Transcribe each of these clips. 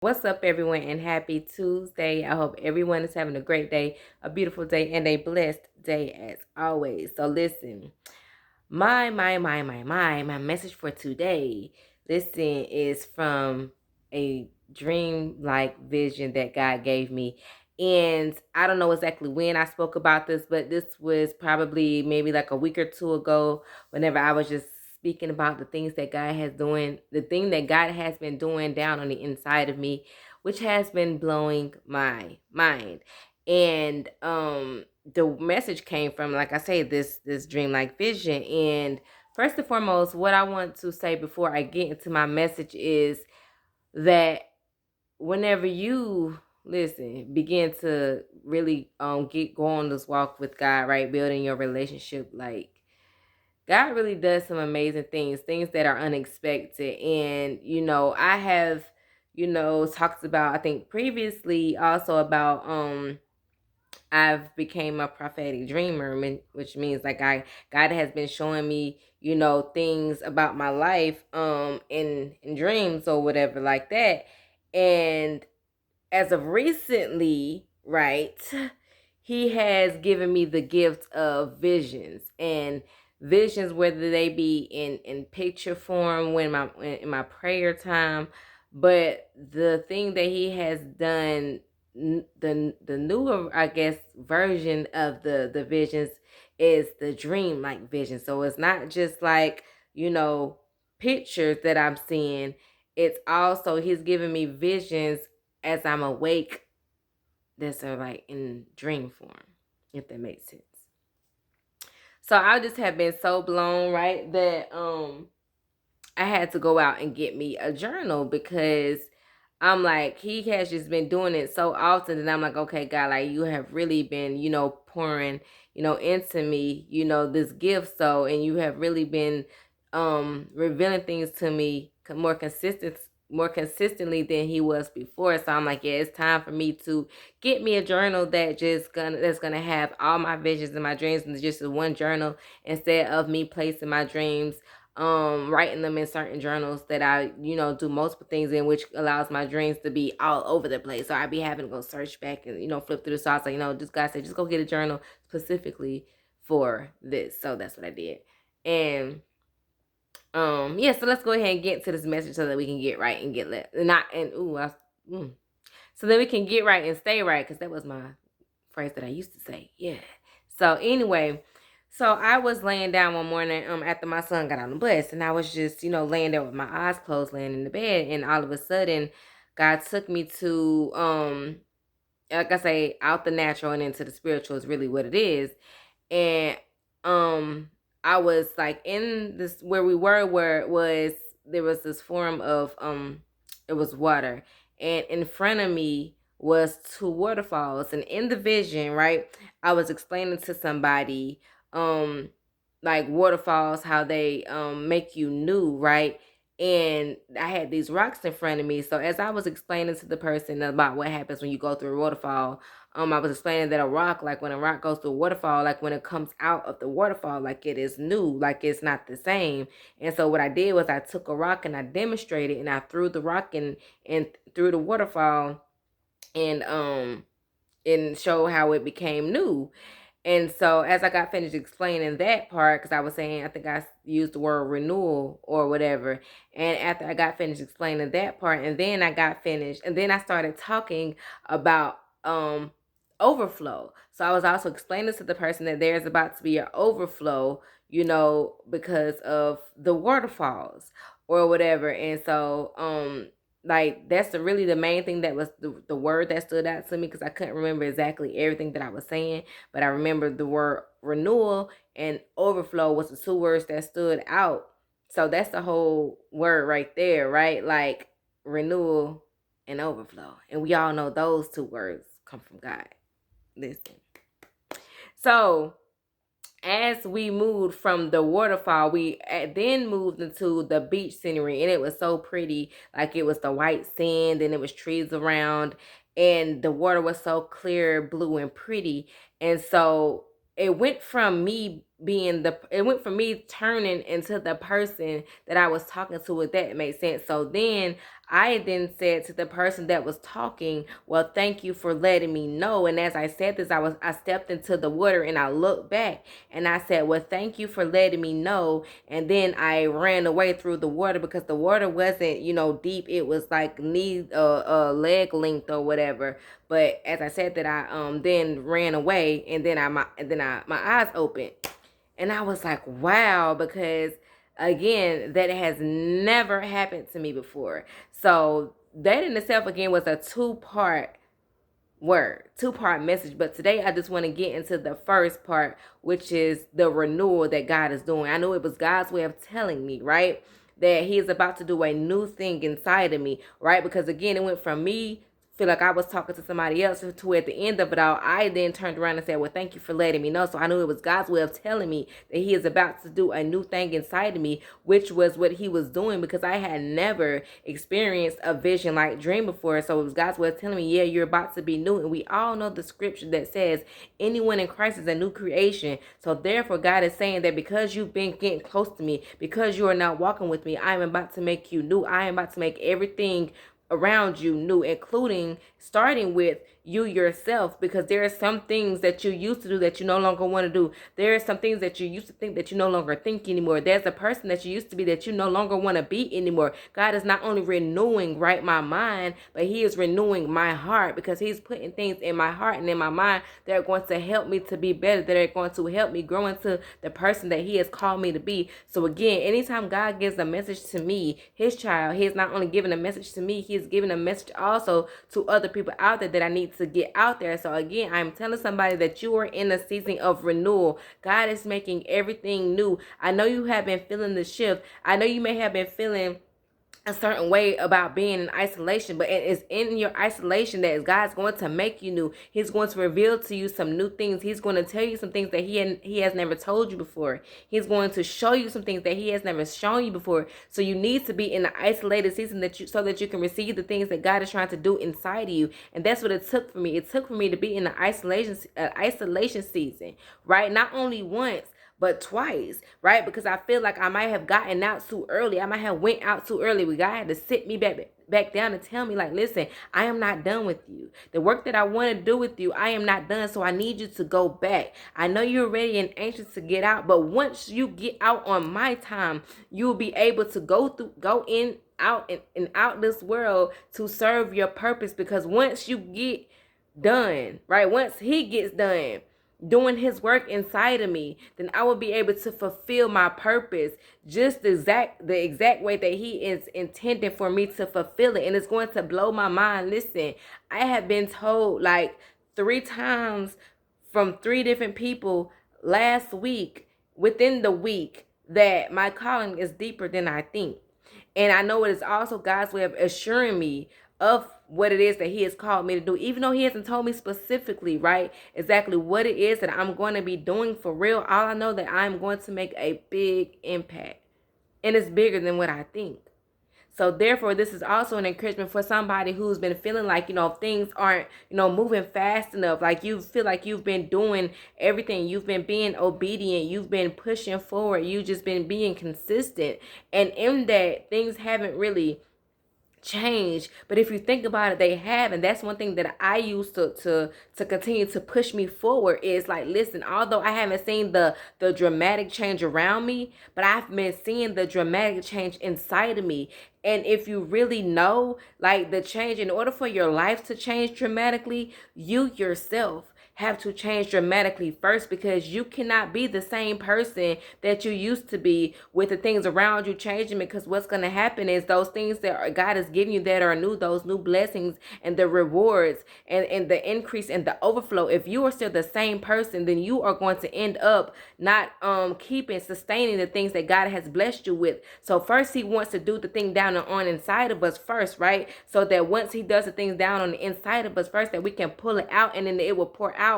What's up, everyone, and happy Tuesday. I hope everyone is having a great day, a beautiful day, and a blessed day as always. So, listen, my message for today, listen, is from a dream like vision that God gave me. And I don't know exactly when I spoke about this, but this was probably maybe like a week or two ago, whenever I was just speaking about the things that God has doing, the thing that God has been doing down on the inside of me, which has been blowing my mind. And the message came from, like I say, this dreamlike vision. And first and foremost, what I want to say before I get into my message is that whenever you begin to really go on this walk with God, right, building your relationship, like, God really does some amazing things that are unexpected. And, I have, talked about, I think previously, also about I've became a prophetic dreamer, which means like God has been showing me, things about my life in dreams or whatever like that. And as of recently, right, he has given me the gift of visions. And visions, whether they be in picture form when my in my prayer time. But the thing that he has done, the newer, I guess, version of the visions is the dream like vision. So it's not just like, pictures that I'm seeing. It's also he's giving me visions as I'm awake, that's like in dream form, if that makes sense. So I just have been so blown, right, that I had to go out and get me a journal, because I'm like, he has just been doing it so often, and I'm like, okay, God, like, you have really been, pouring, into me, this gift. So, and you have really been revealing things to me more consistently than he was before. So I'm like, yeah, it's time for me to get me a journal that's gonna have all my visions and my dreams in just one journal, instead of me placing my dreams, writing them in certain journals that I, do multiple things in, which allows my dreams to be all over the place. So I be having to go search back and, flip through the sauce. Like, this guy said, just go get a journal specifically for this. So that's what I did. And yeah, so let's go ahead and get to this message so that we can get right and get left. Not and ooh, so that we can get right and stay right, because that was my phrase that I used to say. Yeah. So anyway, so I was laying down one morning after my son got on the bus, and I was just, laying there with my eyes closed, laying in the bed, and all of a sudden God took me to like I say, out the natural and into the spiritual is really what it is. And um I was like in this, where we were, where it was, there was this form of it was water, and in front of me was two waterfalls. And in the vision, right, I was explaining to somebody like waterfalls, how they make you new, right? And I had these rocks in front of me. So as I was explaining to the person about what happens when you go through a waterfall, I was explaining that a rock, like when a rock goes through a waterfall, like when it comes out of the waterfall, like it is new, like it's not the same. And so what I did was I took a rock and I demonstrated, and I threw the rock and through the waterfall, and show how it became new. And so as I got finished explaining that part, because I was saying, I think I used the word renewal or whatever. And after I got finished explaining that part, and then I got finished, and then I started talking about overflow. So I was also explaining to the person that there's about to be an overflow, because of the waterfalls or whatever. And so like that's really the main thing, that was the word that stood out to me, because I couldn't remember exactly everything that I was saying, but I remember the word renewal and overflow was the two words that stood out. So that's the whole word right there, right? Like renewal and overflow. And we all know those two words come from God. Listen. So as we moved from the waterfall, we then moved into the beach scenery, and it was so pretty. Like, it was the white sand, and it was trees around, and the water was so clear, blue, and pretty. And so it went from me turning into the person that I was talking to, if that made sense. So then I then said to the person that was talking, well, thank you for letting me know. And as I said this, I stepped into the water and I looked back and I said, well, thank you for letting me know. And then I ran away through the water because the water wasn't, deep. It was like knee, leg length or whatever. But as I said that, I then ran away, and then my eyes opened, and I was like, wow, because again, that has never happened to me before. So that in itself again was a two-part word, two-part message. But today I just want to get into the first part, which is the renewal that God is doing. I know it was God's way of telling me, right, that he is about to do a new thing inside of me, right? Because again, it went from me feel like I was talking to somebody else to at the end of it all, I then turned around and said, well, thank you for letting me know. So I knew it was God's way of telling me that he is about to do a new thing inside of me, which was what he was doing, because I had never experienced a vision like dream before. So it was God's way of telling me, yeah, you're about to be new. And we all know the scripture that says anyone in Christ is a new creation. So therefore, God is saying that because you've been getting close to me, because you are now walking with me, I am about to make you new. I am about to make everything around you new, including starting with you yourself, because there are some things that you used to do that you no longer want to do. There are some things that you used to think that you no longer think anymore. There's a person that you used to be that you no longer want to be anymore. God is not only renewing, right, my mind, but he is renewing my heart, because he's putting things in my heart and in my mind that are going to help me to be better, that are going to help me grow into the person that he has called me to be. So again, anytime God gives a message to me, his child, he is not only giving a message to me, he is giving a message also to other people out there that I need to get out there. So again, I'm telling somebody that you are in a season of renewal. God is making everything new. I know you have been feeling the shift. I know you may have been feeling a certain way about being in isolation, but it is in your isolation that God's going to make you new. He's going to reveal to you some new things. He's going to tell you some things that he has never told you before. He's going to show you some things that he has never shown you before. So you need to be in an isolated season so that you can receive the things that God is trying to do inside of you. And that's what it took for me. It took for me to be in an isolation season, right? Not only once, but twice, right? Because I feel like I might have gotten out too early. I might have went out too early. God had to sit me back down and tell me, like, listen, I am not done with you. The work that I want to do with you, I am not done. So I need you to go back. I know you're ready and anxious to get out, but once you get out on my time, you'll be able to go in, out and out this world to serve your purpose. Because once you get done, right? Once he gets done doing his work inside of me, then I will be able to fulfill my purpose just the exact way that he is intended for me to fulfill it. And it's going to blow my mind. Listen, I have been told like 3 times from 3 different people last week, within the week, that my calling is deeper than I think. And I know it is also God's way of assuring me of what it is that he has called me to do, even though he hasn't told me specifically, right, exactly what it is that I'm going to be doing for real. All I know that I'm going to make a big impact, and it's bigger than what I think. So therefore, this is also an encouragement for somebody who's been feeling like, things aren't, moving fast enough. Like you feel like you've been doing everything. You've been being obedient. You've been pushing forward. You've just been being consistent. And in that, things haven't really change. But if you think about it, they have. And that's one thing that I use to continue to push me forward, is like, listen, although I haven't seen the dramatic change around me, but I've been seeing the dramatic change inside of me. And if you really know, like, the change, in order for your life to change dramatically, you yourself have to change dramatically first, because you cannot be the same person that you used to be with the things around you changing. Because what's going to happen is those things that God is giving you that are new, those new blessings and the rewards and the increase and the overflow, if you are still the same person, then you are going to end up not sustaining the things that God has blessed you with. So first, he wants to do the thing down on inside of us first, right? So that once he does the things down on the inside of us first, that we can pull it out, and then it will pour out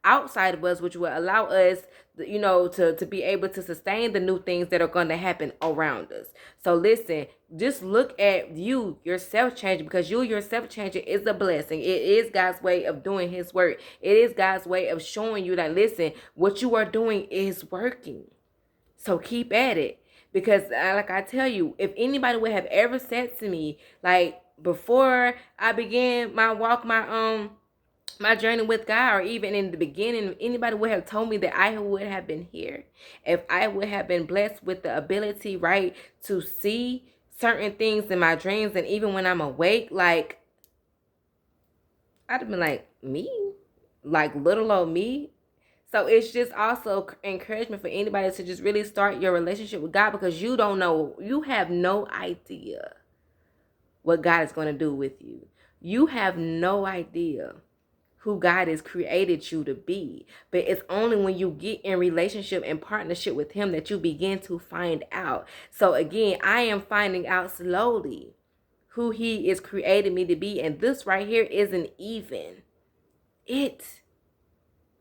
outside of us, which will allow us, to be able to sustain the new things that are going to happen around us. So listen, just look at yourself changing, because you yourself changing is a blessing. It is God's way of doing his work. It is God's way of showing you that, listen, what you are doing is working. So keep at it. Because like I tell you, if anybody would have ever said to me, like, before I began my walk, my journey with God, or even in the beginning, anybody would have told me that I would have been here, if I would have been blessed with the ability, right, to see certain things in my dreams, and even when I'm awake, like, I'd have been like, me? Like, little old me? So it's just also encouragement for anybody to just really start your relationship with God, because you don't know, you have no idea what God is going to do with you. You have no idea who God has created you to be. But it's only when you get in relationship and partnership with him that you begin to find out. So again, I am finding out slowly who he is creating me to be. And this right here isn't even it.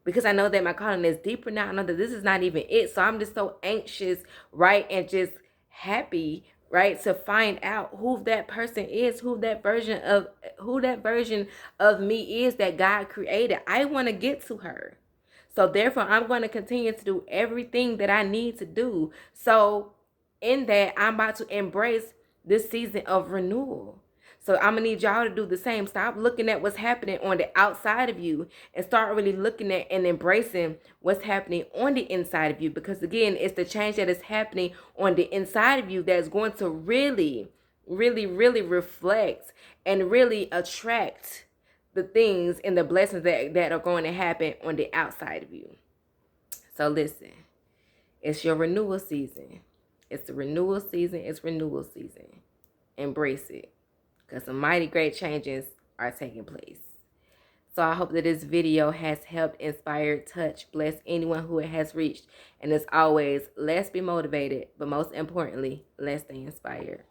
Because I know that my calling is deeper now. I know that this is not even it. So I'm just so anxious, right? And just happy, right, to find out who that person is, who that version of me is that God created. I want to get to her. So therefore, I'm going to continue to do everything that I need to do. So in that, I'm about to embrace this season of renewal. So I'm going to need y'all to do the same. Stop looking at what's happening on the outside of you and start really looking at and embracing what's happening on the inside of you. Because again, it's the change that is happening on the inside of you that's going to really, really, really reflect and really attract the things and the blessings that are going to happen on the outside of you. So listen, it's your renewal season. It's the renewal season. It's renewal season. Embrace it, because some mighty great changes are taking place. So I hope that this video has helped, inspired, touch, bless anyone who it has reached. And as always, let's be motivated, but most importantly, let's stay inspired.